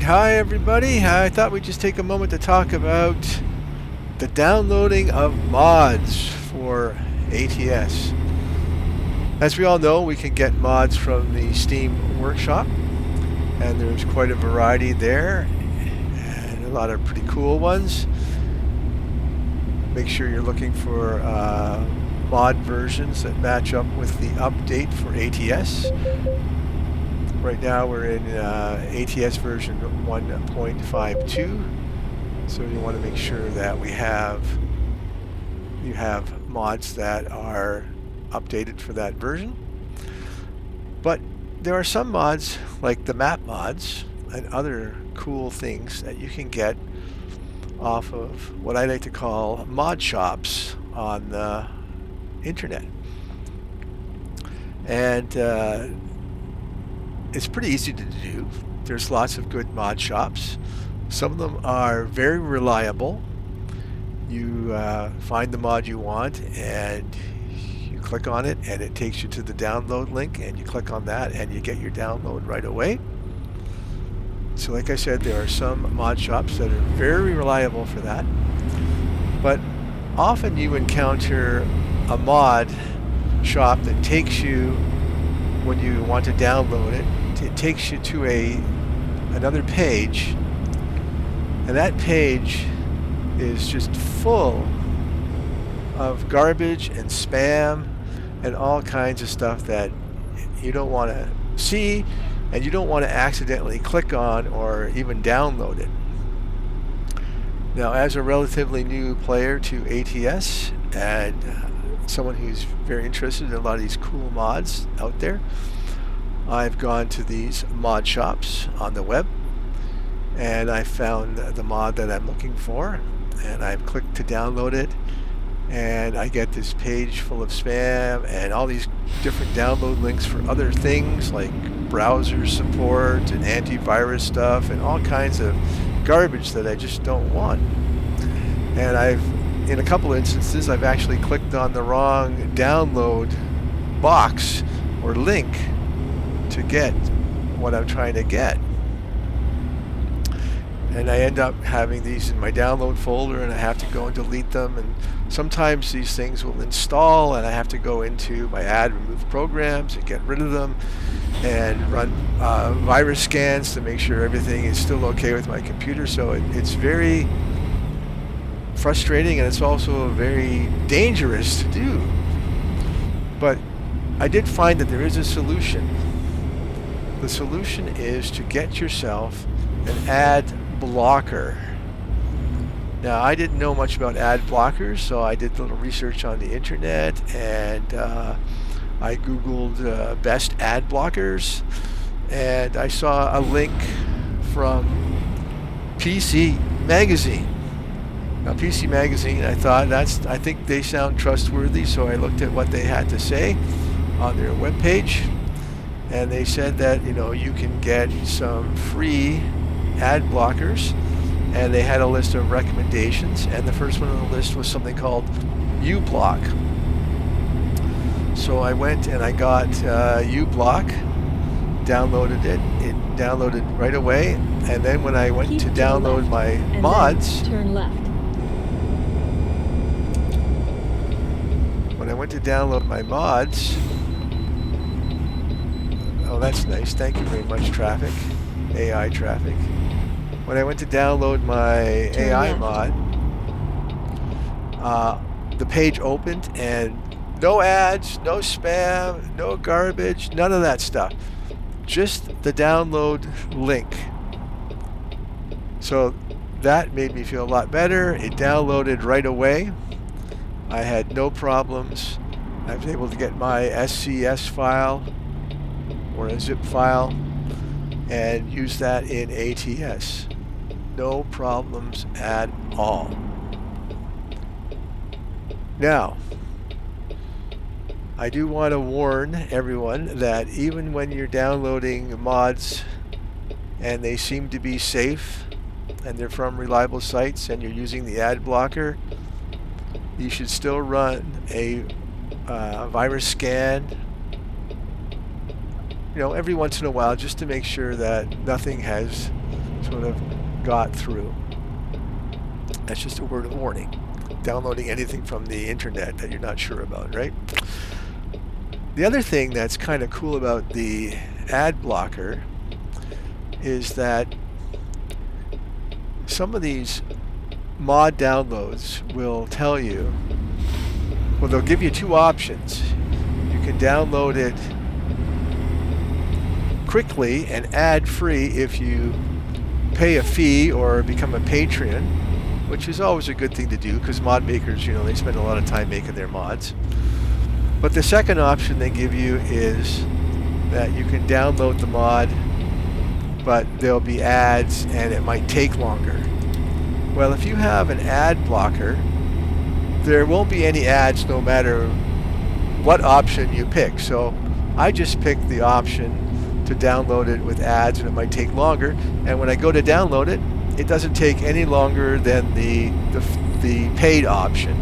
hi everybody. I thought we'd just take a moment to talk about the downloading of mods for ATS. As we all know, we can get mods from the Steam Workshop, and there's quite a variety there, and a lot of pretty cool ones. Make sure you're looking for mod versions that match up with the update for ATS. Right now we're in ATS version 1.52, so you want to make sure that you have mods that are updated for that version. But there are some mods, like the map mods and other cool things, that you can get off of what I like to call mod shops on the internet. And it's pretty easy to do. There's lots of good mod shops. Some of them are very reliable. You find the mod you want and you click on it and it takes you to the download link, and you click on that and you get your download right away. So like I said, there are some mod shops that are very reliable for that. But often you encounter a mod shop that takes you, when you want to download it, it takes you to another page, and that page is just full of garbage and spam and all kinds of stuff that you don't want to see, and you don't want to accidentally click on or even download it. Now, as a relatively new player to ATS and someone who's very interested in a lot of these cool mods out there, I've gone to these mod shops on the web, and I found the mod that I'm looking for, and I've clicked to download it, and I get this page full of spam and all these different download links for other things like browser support and antivirus stuff and all kinds of garbage that I just don't want. And in a couple instances, I've actually clicked on the wrong download box or link to get what I'm trying to get. And I end up having these in my download folder, and I have to go and delete them. And sometimes these things will install, and I have to go into my add remove programs and get rid of them and run virus scans to make sure everything is still okay with my computer. So it's very frustrating, and it's also very dangerous to do. But I did find that there is a solution. The solution is to get yourself an ad blocker. Now, I didn't know much about ad blockers, so I did a little research on the internet, and I googled best ad blockers, and I saw a link from PC Magazine. Now, PC Magazine, I thought, I think they sound trustworthy, so I looked at what they had to say on their webpage, and they said that, you can get some free ad blockers, and they had a list of recommendations, and the first one on the list was something called uBlock. So I went and I got uBlock, downloaded it. It downloaded right away, and then when I went to download my mods, turn left. When I went to download my mods, oh, that's nice. Thank you very much, Traffic, AI Traffic. When I went to download my AI mod, the page opened, and no ads, no spam, no garbage, none of that stuff. Just the download link. So that made me feel a lot better. It downloaded right away. I had no problems. I was able to get my SCS file or a zip file and use that in ATS. No problems at all. Now, I do want to warn everyone that even when you're downloading mods and they seem to be safe and they're from reliable sites and you're using the ad blocker, you should still run a virus scan, every once in a while, just to make sure that nothing has sort of got through. That's just a word of warning. Downloading anything from the internet that you're not sure about, right? The other thing that's kind of cool about the ad blocker is that some of these mod downloads will tell you, well, they'll give you two options. You can download it quickly and ad-free if you pay a fee or become a patron, which is always a good thing to do because mod makers, you know, they spend a lot of time making their mods. But the second option they give you is that you can download the mod, but there'll be ads and it might take longer. Well, if you have an ad blocker, there won't be any ads no matter what option you pick. So I just picked the option to download it with ads, and it might take longer. And when I go to download it, it doesn't take any longer than the paid option.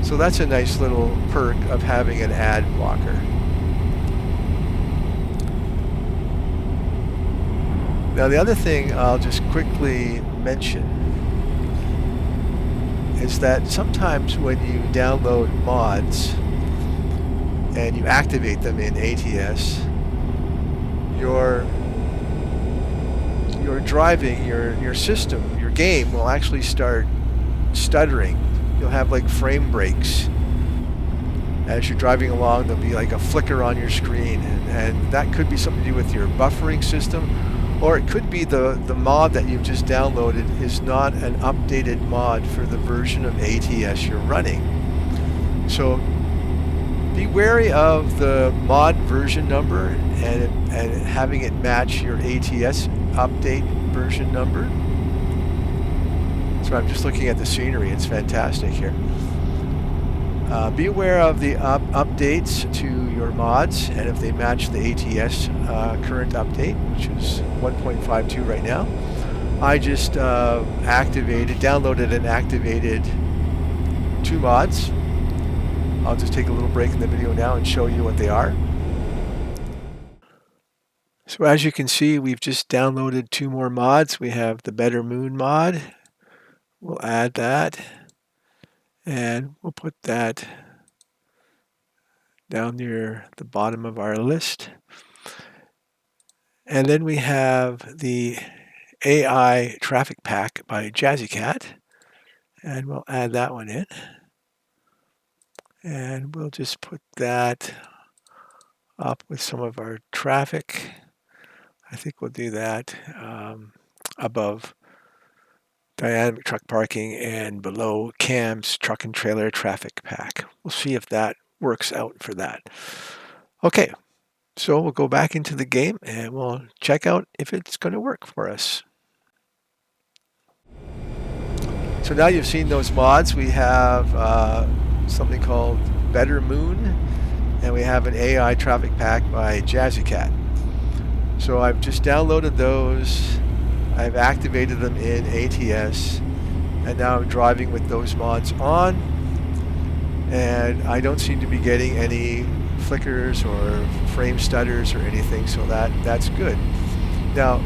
So that's a nice little perk of having an ad blocker. Now the other thing I'll just quickly mention is that sometimes when you download mods and you activate them in ATS, your driving, your system, your game will actually start stuttering. You'll have like frame breaks. As you're driving along, there'll be like a flicker on your screen, and that could be something to do with your buffering system, or it could be the mod that you've just downloaded is not an updated mod for the version of ATS you're running. So be wary of the mod version number and having it match your ATS update version number. So I'm just looking at the scenery. It's fantastic here. Be aware of the updates to your mods, and if they match the ATS current update, which is 1.52 right now. I just downloaded and activated two mods. I'll just take a little break in the video now and show you what they are. So as you can see, we've just downloaded two more mods. We have the Better Moon mod. We'll add that, and we'll put that down near the bottom of our list. And then we have the AI Traffic Pack by JHRacing, and we'll add that one in. And we'll just put that up with some of our traffic. I think we'll do that above dynamic truck parking and below Cam's truck and trailer traffic pack. We'll see if that works out for that. Okay, so we'll go back into the game and we'll check out if it's going to work for us. So now you've seen those mods. We have something called Better Moon, and we have an AI traffic pack by JHRacing. So I've just downloaded those. I've activated them in ATS, and now I'm driving with those mods on, and I don't seem to be getting any flickers or frame stutters or anything, so that's good. Now,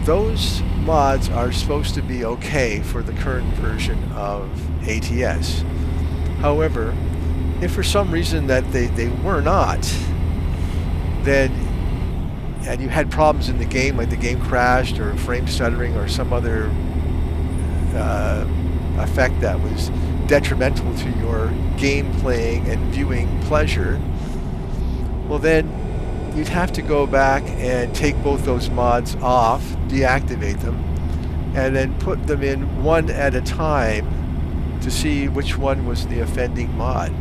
those mods are supposed to be okay for the current version of ATS. However, if for some reason that they were not, then and you had problems in the game, like the game crashed or frame stuttering or some other effect that was detrimental to your game playing and viewing pleasure, well then you'd have to go back and take both those mods off, deactivate them, and then put them in one at a time to see which one was the offending mod.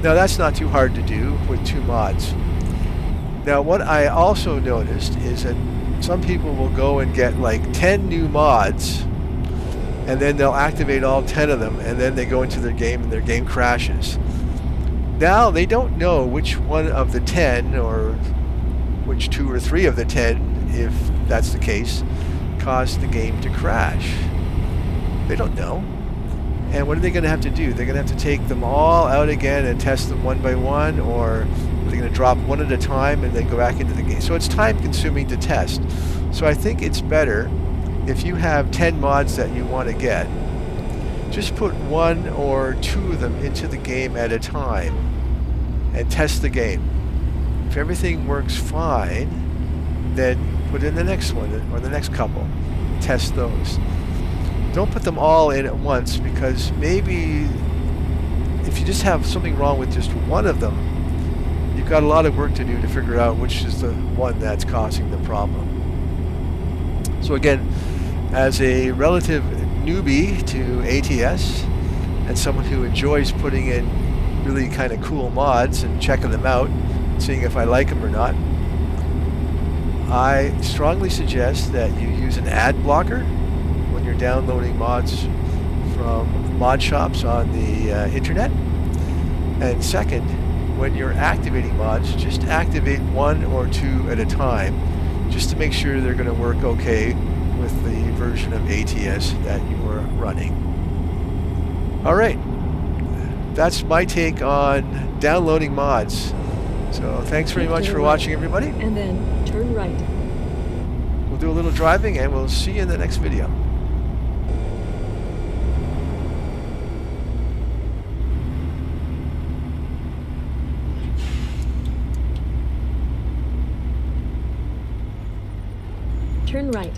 Now that's not too hard to do with two mods. Now what I also noticed is that some people will go and get like 10 new mods, and then they'll activate all 10 of them, and then they go into their game and their game crashes. Now they don't know which one of the 10 or which 2 or 3 of the 10, if that's the case, caused the game to crash. They don't know. And what are they going to have to do? They're going to have to take them all out again and test them one by one, or they're going to drop one at a time and then go back into the game. So it's time consuming to test. So I think it's better if you have 10 mods that you want to get, just put 1 or 2 of them into the game at a time and test the game. If everything works fine, then put in the next one or the next couple. Test those. Don't put them all in at once, because maybe if you just have something wrong with just one of them, you've got a lot of work to do to figure out which is the one that's causing the problem. So again, as a relative newbie to ATS and someone who enjoys putting in really kind of cool mods and checking them out, seeing if I like them or not, I strongly suggest that you use an ad blocker when you're downloading mods from mod shops on the internet. And second, when you're activating mods, just activate 1 or 2 at a time, just to make sure they're going to work okay with the version of ATS that you are running. All right, that's my take on downloading mods. So thanks very much for watching, everybody. And then turn right. We'll do a little driving and we'll see you in the next video. Turn right.